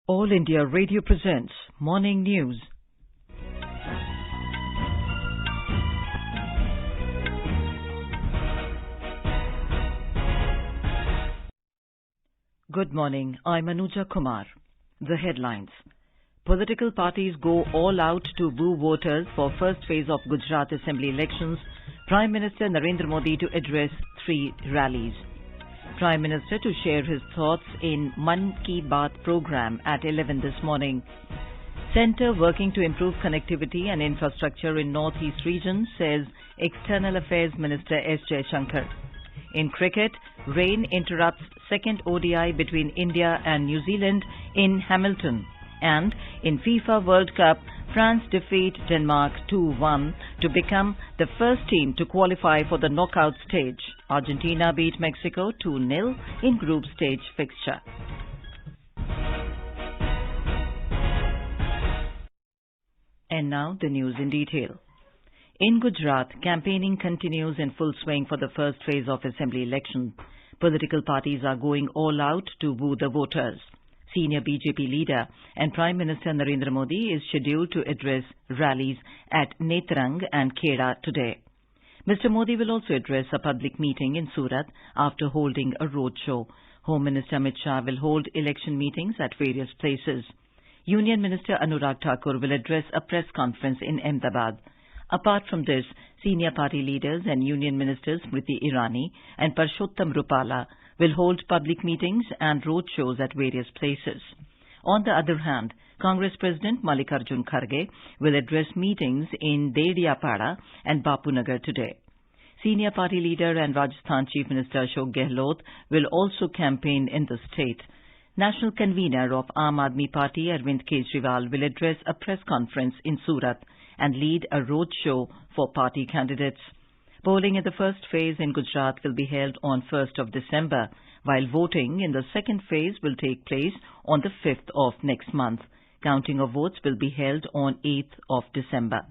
All India Radio presents Morning News. Good morning, I'm Anuja Kumar. The headlines. Political parties go all out to woo voters for first phase of Gujarat Assembly elections. Prime Minister Narendra Modi to address 3 rallies. Prime Minister to share his thoughts in Mann Ki Baat program at 11 this morning. Centre working to improve connectivity and infrastructure in North-East region, says External Affairs Minister S. Jaishankar. In cricket, rain interrupts second ODI between India and New Zealand in Hamilton. And in FIFA World Cup, France defeat Denmark 2-1 to become the first team to qualify for the knockout stage. Argentina beat Mexico 2-0 in group stage fixture. And now the news in detail. In Gujarat, campaigning continues in full swing for the first phase of Assembly election. Political parties are going all out to woo the voters. Senior BJP leader and Prime Minister Narendra Modi is scheduled to address rallies at Netrang and Kheda today. Mr. Modi will also address a public meeting in Surat after holding a roadshow. Home Minister Amit Shah will hold election meetings at various places. Union Minister Anurag Thakur will address a press conference in Ahmedabad. Apart from this, senior party leaders and Union Ministers Smriti Irani and Parshottam Rupala will hold public meetings and roadshows at various places. On the other hand, Congress President Mallikarjun Kharge will address meetings in Dediyapada and Bapunagar today. Senior party leader and Rajasthan Chief Minister Ashok Gehlot will also campaign in the state. National convener of Aam Aadmi Party Arvind Kejriwal will address a press conference in Surat and lead a roadshow for party candidates. Polling in the first phase in Gujarat will be held on 1st of December, while voting in the second phase will take place on the 5th of next month. Counting of votes will be held on 8th of December.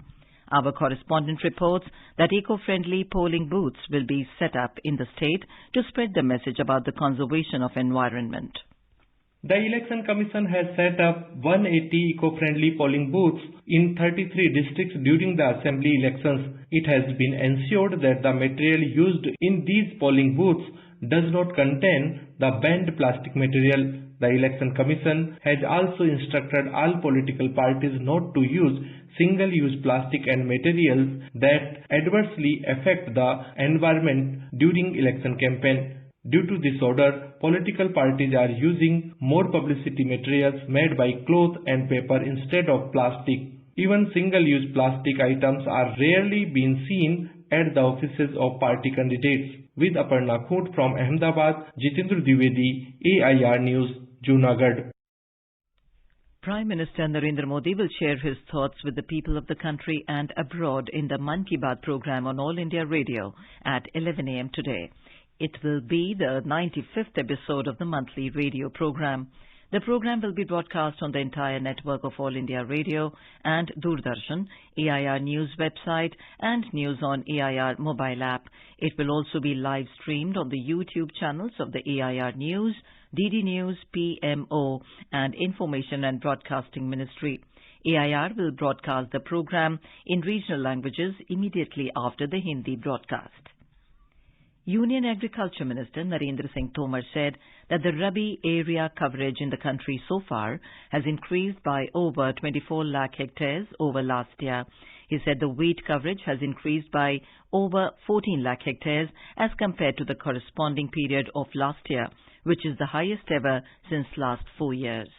Our correspondent reports that eco-friendly polling booths will be set up in the state to spread the message about the conservation of environment. The Election Commission has set up 180 eco-friendly polling booths in 33 districts during the assembly elections. It has been ensured that the material used in these polling booths does not contain the banned plastic material. The Election Commission has also instructed all political parties not to use single-use plastic and materials that adversely affect the environment during election campaign. Due to this order, political parties are using more publicity materials made by cloth and paper instead of plastic. Even single-use plastic items are rarely being seen at the offices of party candidates. With Aparna Khoot from Ahmedabad, Jitendra Dwivedi, AIR News, Junagadh. Prime Minister Narendra Modi will share his thoughts with the people of the country and abroad in the Mann Ki Baat program on All India Radio at 11 a.m. today. It will be the 95th episode of the monthly radio program. The program will be broadcast on the entire network of All India Radio and Doordarshan, AIR News website and News on AIR mobile app. It will also be live streamed on the YouTube channels of the AIR News, DD News, PMO and Information and Broadcasting Ministry. AIR will broadcast the program in regional languages immediately after the Hindi broadcast. Union Agriculture Minister Narendra Singh Tomar said that the Rabi area coverage in the country so far has increased by over 24 lakh hectares over last year. He said the wheat coverage has increased by over 14 lakh hectares as compared to the corresponding period of last year, which is the highest ever since last 4 years.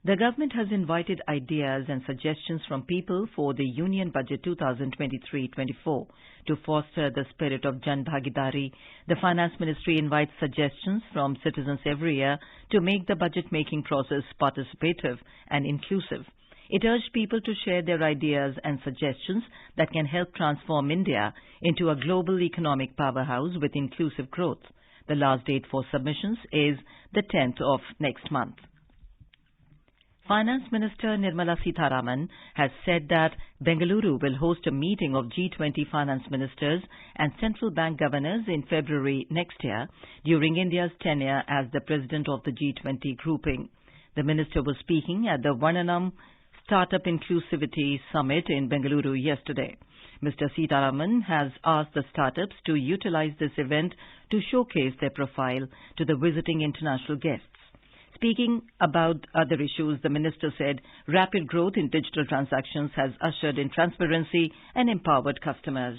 The government has invited ideas and suggestions from people for the Union Budget 2023-24 to foster the spirit of Jan Bhagidari. The Finance Ministry invites suggestions from citizens every year to make the budget-making process participative and inclusive. It urged people to share their ideas and suggestions that can help transform India into a global economic powerhouse with inclusive growth. The last date for submissions is the 10th of next month. Finance Minister Nirmala Sitharaman has said that Bengaluru will host a meeting of G20 finance ministers and central bank governors in February next year during India's tenure as the president of the G20 grouping. The minister was speaking at the Vananam Startup Inclusivity Summit in Bengaluru yesterday. Mr. Sitaraman has asked the startups to utilize this event to showcase their profile to the visiting international guests. Speaking about other issues, the minister said rapid growth in digital transactions has ushered in transparency and empowered customers.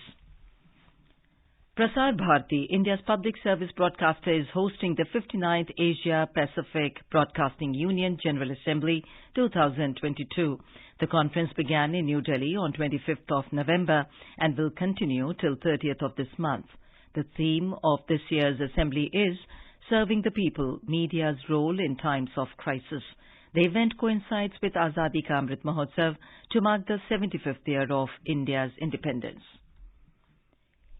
Prasar Bharati, India's public service broadcaster, is hosting the 59th Asia Pacific Broadcasting Union General Assembly 2022. The conference began in New Delhi on 25th of November and will continue till 30th of this month. The theme of this year's assembly is Serving the People, Media's Role in Times of Crisis. The event coincides with Azadi Ka Amrit Mahotsav to mark the 75th year of India's independence.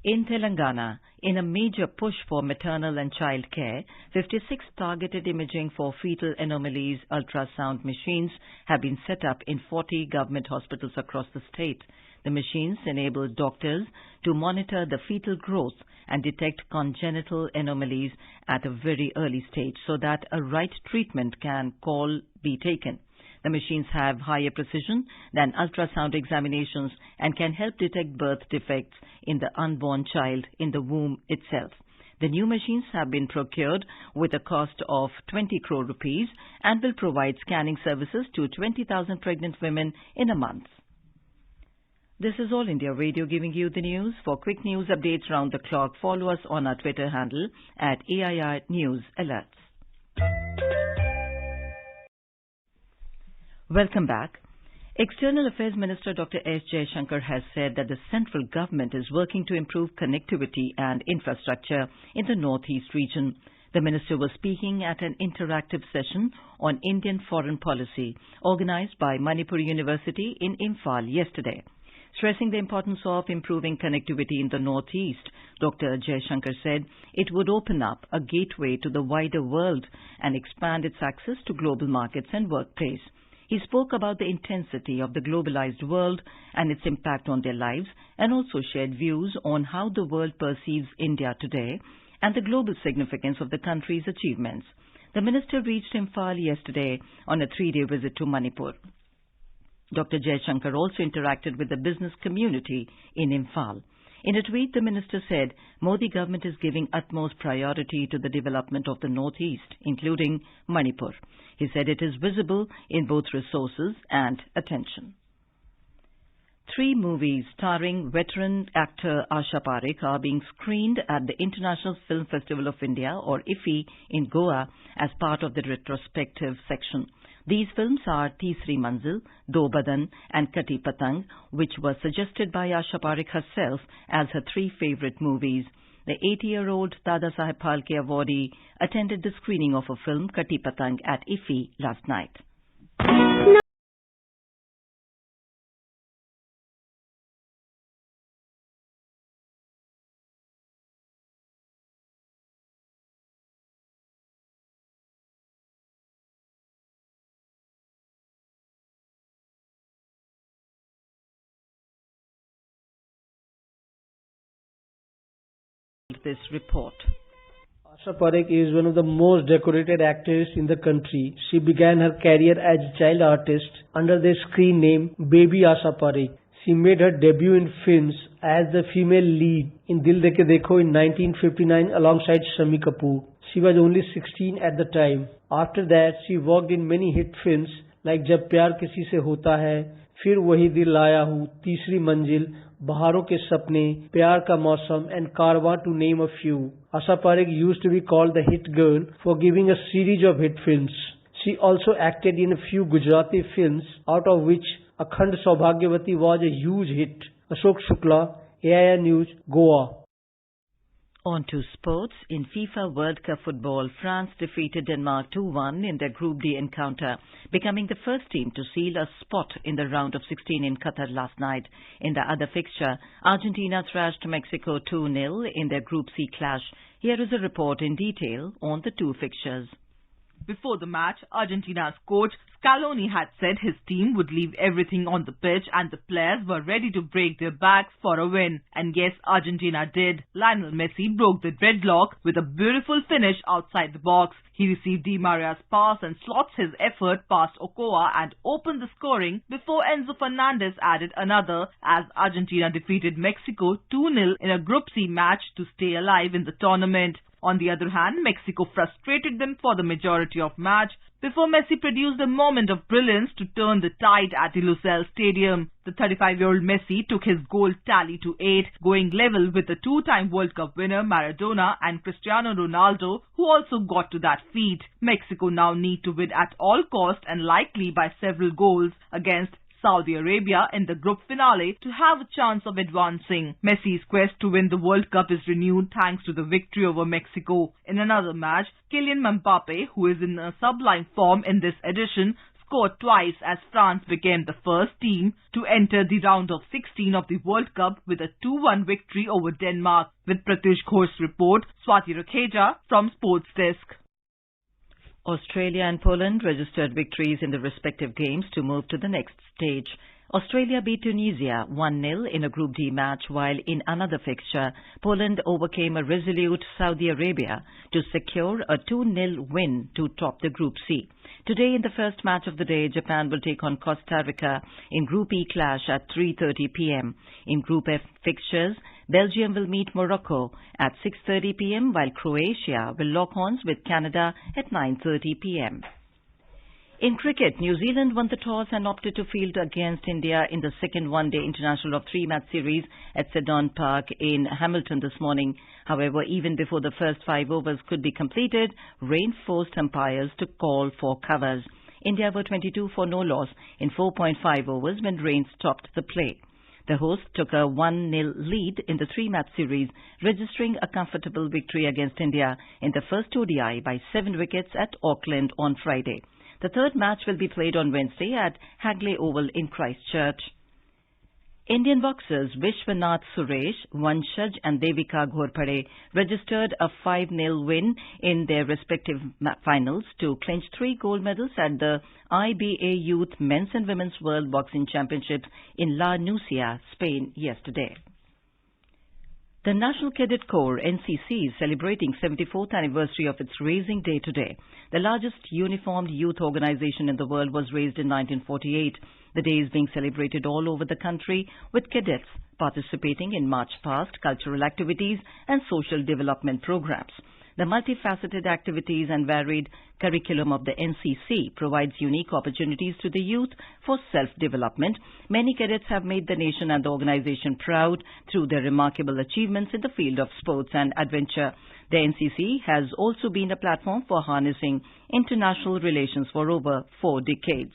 In Telangana, in a major push for maternal and child care, 56 targeted imaging for fetal anomalies ultrasound machines have been set up in 40 government hospitals across the state. The machines enable doctors to monitor the fetal growth and detect congenital anomalies at a very early stage so that a right treatment can be taken. The machines have higher precision than ultrasound examinations and can help detect birth defects in the unborn child in the womb itself. The new machines have been procured with a cost of 20 crore rupees and will provide scanning services to 20,000 pregnant women in a month. This is All India Radio giving you the news. For quick news updates round the clock, follow us on our Twitter handle at AIR News Alerts. Welcome back. External Affairs Minister Dr. S. Jaishankar has said that the central government is working to improve connectivity and infrastructure in the Northeast region. The minister was speaking at an interactive session on Indian foreign policy organized by Manipur University in Imphal yesterday. Stressing the importance of improving connectivity in the Northeast, Dr. Jaishankar said it would open up a gateway to the wider world and expand its access to global markets and workplace. He spoke about the intensity of the globalized world and its impact on their lives, and also shared views on how the world perceives India today and the global significance of the country's achievements. The minister reached Imphal yesterday on a 3-day visit to Manipur. Dr. Jaishankar also interacted with the business community in Imphal. In a tweet, the minister said Modi government is giving utmost priority to the development of the Northeast, including Manipur. He said it is visible in both resources and attention. 3 movies starring veteran actor Asha Parekh are being screened at the International Film Festival of India, or IFFI, in Goa as part of the retrospective section. These films are Teesri Manzil, Do Badan and Kati Patang, which were suggested by Asha Parekh herself as her 3 favorite movies. The 80-year-old Dada Saheb Phalke awardee attended the screening of her film Kati Patang at IFFI last night. This report. Asha Parekh is one of the most decorated actors in the country. She began her career as a child artist under the screen name Baby Asha Parekh. She made her debut in films as the female lead in Dil De Ke Dekho in 1959 alongside Shami Kapoor. She was only 16 at the time. After that, she worked in many hit films like Jab Pyar Kisi Se Hota Hai, Fir Wahi Dil Laya Hu, Teesri Manzil, Baharon Ke Sapne, Pyar Ka Mausam and Karwan, to name a few. Asha Parekh used to be called the Hit Girl for giving a series of hit films. She also acted in a few Gujarati films, out of which Akhand Saubhagyavati was a huge hit. Ashok Shukla, AIR News, Goa. On to sports. In FIFA World Cup football, France defeated Denmark 2-1 in their Group D encounter, becoming the first team to seal a spot in the round of 16 in Qatar last night. In the other fixture, Argentina thrashed Mexico 2-0 in their Group C clash. Here is a report in detail on the 2 fixtures. Before the match, Argentina's coach Scaloni had said his team would leave everything on the pitch and the players were ready to break their backs for a win. And yes, Argentina did. Lionel Messi broke the deadlock with a beautiful finish outside the box. He received Di Maria's pass and slots his effort past Ochoa and opened the scoring before Enzo Fernandez added another as Argentina defeated Mexico 2-0 in a Group C match to stay alive in the tournament. On the other hand, Mexico frustrated them for the majority of match before Messi produced a moment of brilliance to turn the tide at the Lusail Stadium. The 35-year-old Messi took his goal tally to 8, going level with the two-time World Cup winner Maradona and Cristiano Ronaldo, who also got to that feat. Mexico now need to win at all cost and likely by several goals against Saudi Arabia in the group finale to have a chance of advancing. Messi's quest to win the World Cup is renewed thanks to the victory over Mexico. In another match, Kylian Mbappe, who is in a sublime form in this edition, scored twice as France became the first team to enter the round of 16 of the World Cup with a 2-1 victory over Denmark. With Pratyush Ghosh's report, Swati Rakheja from Sports Desk. Australia and Poland registered victories in the respective games to move to the next stage. Australia beat Tunisia 1-0 in a Group D match, while in another fixture, Poland overcame a resolute Saudi Arabia to secure a 2-0 win to top the Group C. Today, in the first match of the day, Japan will take on Costa Rica in Group E clash at 3:30 p.m. In Group F fixtures, Belgium will meet Morocco at 6:30 p.m., while Croatia will lock horns with Canada at 9:30 p.m. In cricket, New Zealand won the toss and opted to field against India in the second one-day international of three-match series at Ceylon Park in Hamilton this morning. However, even before the first 5 overs could be completed, rain forced umpires to call for covers. India were 22 for no loss in 4.5 overs when rain stopped the play. The hosts took a 1-0 lead in the three-match series, registering a comfortable victory against India in the first ODI by 7 wickets at Auckland on Friday. The third match will be played on Wednesday at Hagley Oval in Christchurch. Indian boxers Vishwanath Suresh, Vanshaj and Devika Ghorpade registered a 5-0 win in their respective finals to clinch 3 gold medals at the IBA Youth Men's and Women's World Boxing Championships in La Nucia, Spain yesterday. The National Cadet Corps, NCC, is celebrating 74th anniversary of its raising day today. The largest uniformed youth organization in the world was raised in 1948. The day is being celebrated all over the country, with cadets participating in march past, cultural activities and social development programs. The multifaceted activities and varied curriculum of the NCC provides unique opportunities to the youth for self-development. Many cadets have made the nation and the organization proud through their remarkable achievements in the field of sports and adventure. The NCC has also been a platform for harnessing international relations for over 4 decades.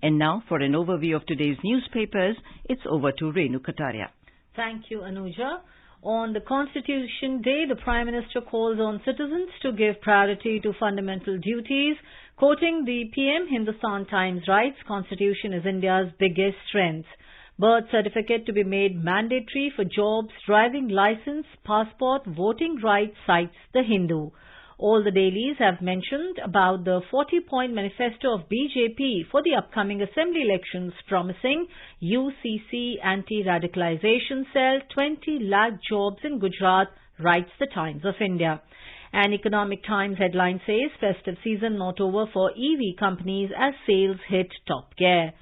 And now, for an overview of today's newspapers, it's over to Renu Kataria. Thank you, Anuja. On the Constitution Day, the Prime Minister calls on citizens to give priority to fundamental duties. Quoting the PM, Hindustan Times writes, Constitution is India's biggest strength. Birth certificate to be made mandatory for jobs, driving license, passport, voting rights, cites The Hindu. All the dailies have mentioned about the 40-point manifesto of BJP for the upcoming assembly elections, promising UCC anti-radicalization cell 20 lakh jobs in Gujarat, writes the Times of India. An Economic Times headline says festive season not over for EV companies as sales hit top gear.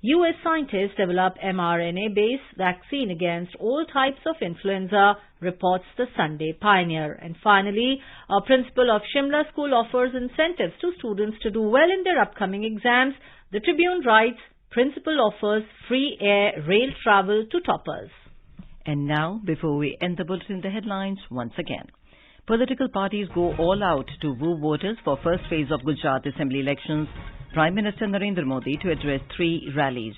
US scientists develop mRNA-based vaccine against all types of influenza, reports the Sunday Pioneer. And finally, a principal of Shimla School offers incentives to students to do well in their upcoming exams. The Tribune writes, principal offers free air rail travel to toppers. And now, before we end the bulletin, the headlines once again. Political parties go all out to woo voters for first phase of Gujarat Assembly elections. Prime Minister Narendra Modi to address 3 rallies.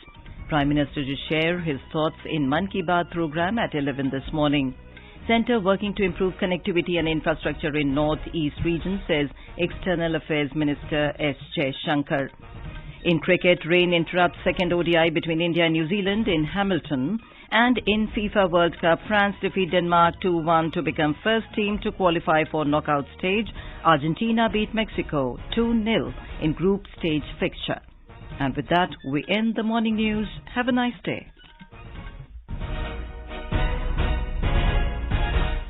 Prime Minister to share his thoughts in Mann Ki Baat program at 11 this morning. Centre working to improve connectivity and infrastructure in North-East region, says External Affairs Minister S. Jaishankar. In cricket, rain interrupts second ODI between India and New Zealand in Hamilton And in FIFA World Cup, France defeat Denmark 2-1 to become first team to qualify for knockout stage. Argentina beat Mexico 2-0 in group stage fixture. And with that, we end the morning news. Have a nice day.